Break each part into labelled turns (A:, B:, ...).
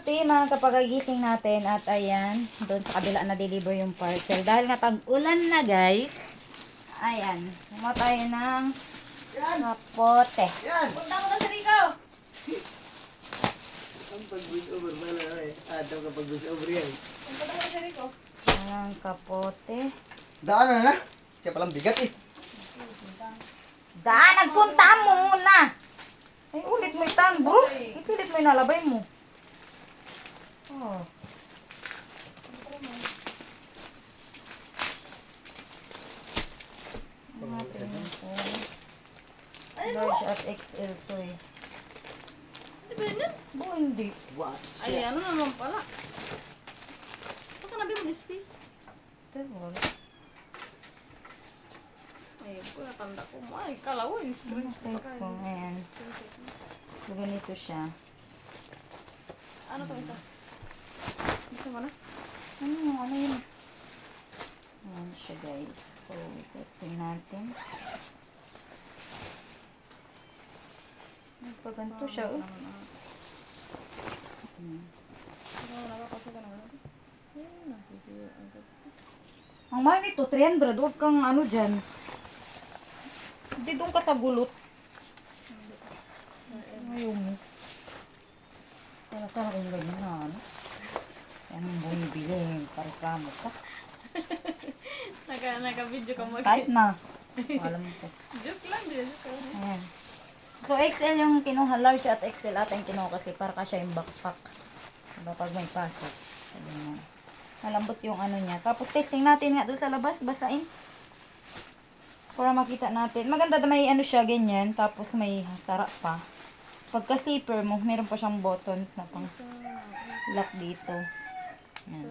A: ito yung mga kapagagising natin at ayan, doon sa kabila na deliver yung parcel. Dahil nga tag-ulan na guys, ayan, kumuha tayo ng kapote. Punta mo na sa Rico!
B: Ang pag-voice over pala eh. Ito kapag voice over yan.
A: Punta mo na sa Rico. Ayan, kapote.
B: Daan na na. Kaya palang bigat eh.
A: Daan, nagpunta mo muna! Ay, ulit mo itan, bro. Ipilit mo yung nalabay mo. Oh. Natin ito. Large at XL to eh.
C: Di ba yun?
A: Bo, hindi.
B: What?
C: Ay, ano naman pala. Ito ka nabi mo ni space.
A: Diba?
C: Ay, po, natanda ko mo. Ay, kalawa yung screenshot pa kayo.
A: Ayan. So, ganito siya.
C: Ano to isa? Ito mo na?
A: Ano yun? Ayan siya guys. So, testing natin. Nagpaganto siya oh. Ang mahal nito, 300. Huwag kang ano dyan. Hindi doon ka sa gulot. Ayaw mo. Kaya sana kung ganyan na ano. Kaya nang bumibili, pareklamo ka.
C: Naka-video ka mo.
A: Kahit na. Alam ko.
C: Joke lang din.
A: Ayan. So, XL yung kinuha. Large at XL ata yung kinuha kasi para ka siya yung backpack. Diba pag may pasok. Ayan. Malambot yung ano niya. Tapos testing natin nga doon sa labas. Basain. Para makita natin. Maganda na may ano siya ganyan. Tapos may sarap pa. Pagka zipper mo, meron pa siyang buttons na pang lock dito. Ayan.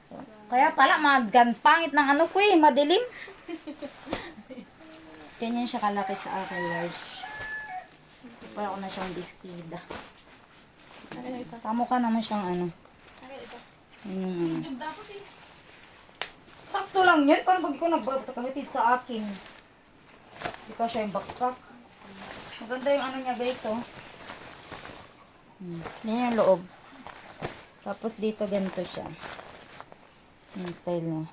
A: So, kaya pala pangit ng ano ko eh. Madilim. Ganyan siya kalaki sa akin, large. Para ko na siyang bestida.
C: Ano yung isa?
A: Tamo ka naman siyang ano.
C: Ano yung isa?
A: Yung,
C: Joke dapat eh.
A: sakto lang yan. Paano pag ikaw nagkahitid sa akin? Hindi ka siya yung backpack. Maganda yung ano niya guys, oh. Yan yung loob. Tapos dito ganito siya. Yung style niya.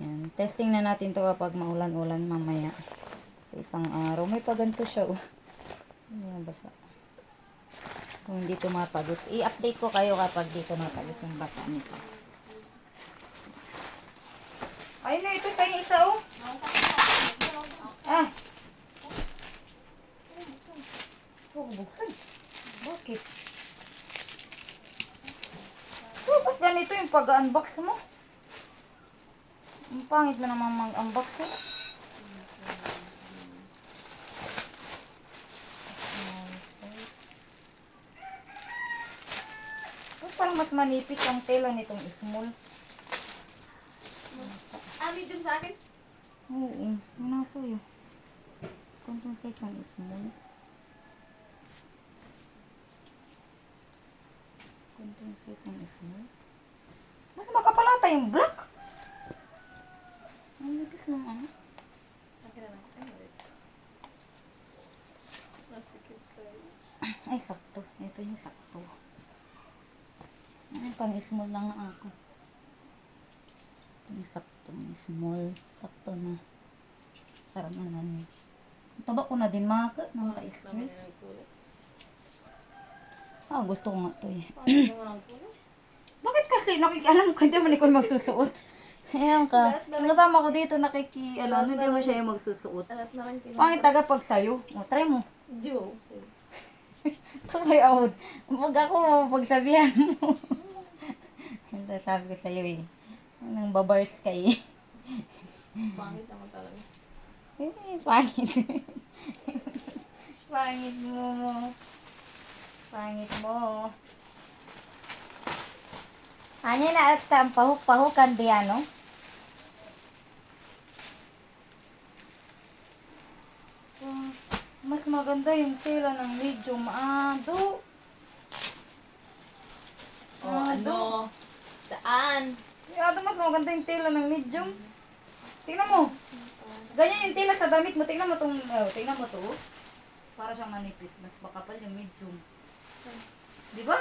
A: Yan. Testing na natin to kapag maulan-ulan mamaya. Sa isang araw. May paganto siya, oh. Yan, basa. Kung hindi tumapagos. I-update ko kayo kapag di tumapagos yung basa nito. Ay na, ito tayo isa, oh. Ah. Oh, buksan. Bakit? Oh, ba't ganito yung pag-unbox mo? Ang pangit na naman mag-unbox eh. Parang mas manipis ang tela nitong small.
C: Medium sa akin?
A: Oo, yung nasa yun. Kuntong size ang small. Kuntong size ang small. Mas makapalata yung black. Ang nipis ng ano.
C: Akin na lang. Ay, wait. Nasikip sa'yo.
A: Ay, sakto. Ito yung sakto. Ay, pang-small lang nga ako. Ito yung sakto. Yung small. Sakto na. Sarap naman. Taba ko na din mga ka-stress. Ah, gusto ko nga ito eh. Bakit kasi? Alam ko, hindi mo ikaw magsusuot. Ayan ka. Kasama ko dito, hindi mo siya yung magsusuot.
C: Alat na lang kinuha.
A: Pangit taga pag sayo. O, try mo.
C: Joke.
A: Try out. Pag ako, pagsabihan mo. Ito sabi ko sa'yo eh. Anong babars ka eh.
C: Pangit naman talaga.
A: Eh, pangit. Pangit mo. Pangit mo. Ano na at pahuk-pahukan di ano? Mas maganda yung tela ng medium. Do.
C: Ano? Saan?
A: Yado mas maganda yung tela ng medium. Tingnan mo. Ganyan yung tela sa damit mo. Tingnan mo tong, tingnan mo to. Para siyang manipis. Mas makapal yung medium. Di ba?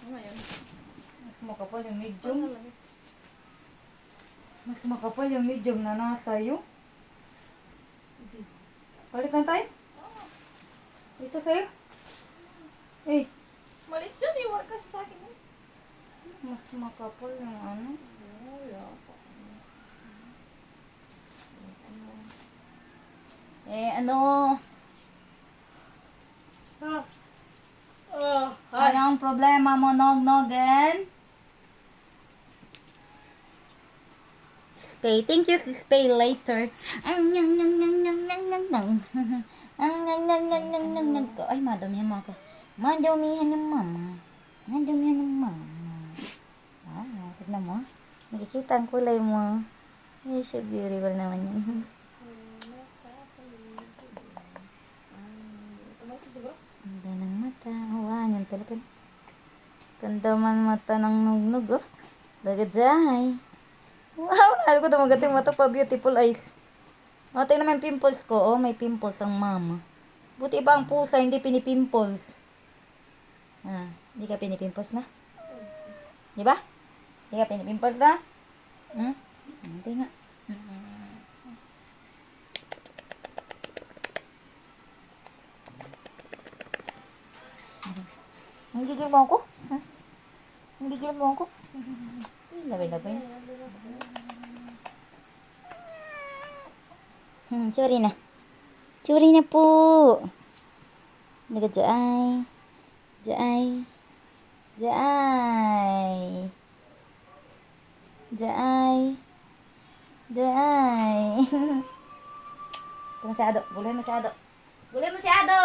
C: Ano yan?
A: Mas makapal yung
C: Ano
A: medium.
C: lang eh.
A: Mas makapal yung medium na nasa iyo. Balik na tayo. Dito sa'yo. Eh,
C: Malit dyan eh. Wala kasi sa akin eh.
A: mas makapal yung ano.
C: Wala pa.
A: Ano?
B: Hi.
A: Anong problema mo, Nog-Nogen? Spay. Thank you, Spay later. Ang nang nang nang nang nang nang nang. Ang nang nang nang nang nang nang ko. Ay, madumihan mo ako. Madumihan ng mama. Madumihan ng mama. Tignan mo. Nakikita ang kulay mo. Ay, so beautiful naman yun.
C: Tumal sa siguro?
A: Ganda ng mata. Wow, yan talaga. Ganda man mata ng nugnog, oh. Dagadzay. Wow, nahal ko dumagat yung mata pa. Beautiful eyes. O, tingnan naman yung pimples ko. Oh, may pimples ang mama. Buti ba ang pusa, hindi pinipimples? Hindi ka pinipimples na? Di ba? Hindi ka pinipimples na? Hindi nga. Hindi gigil mo ako? Hindi gigil mo ako? Labay-labay. Sorry na. Sorry na po. Nagadzay. Jay. Jay. Jay. Jay. Masyado. Gulay masyado. Gulay masyado.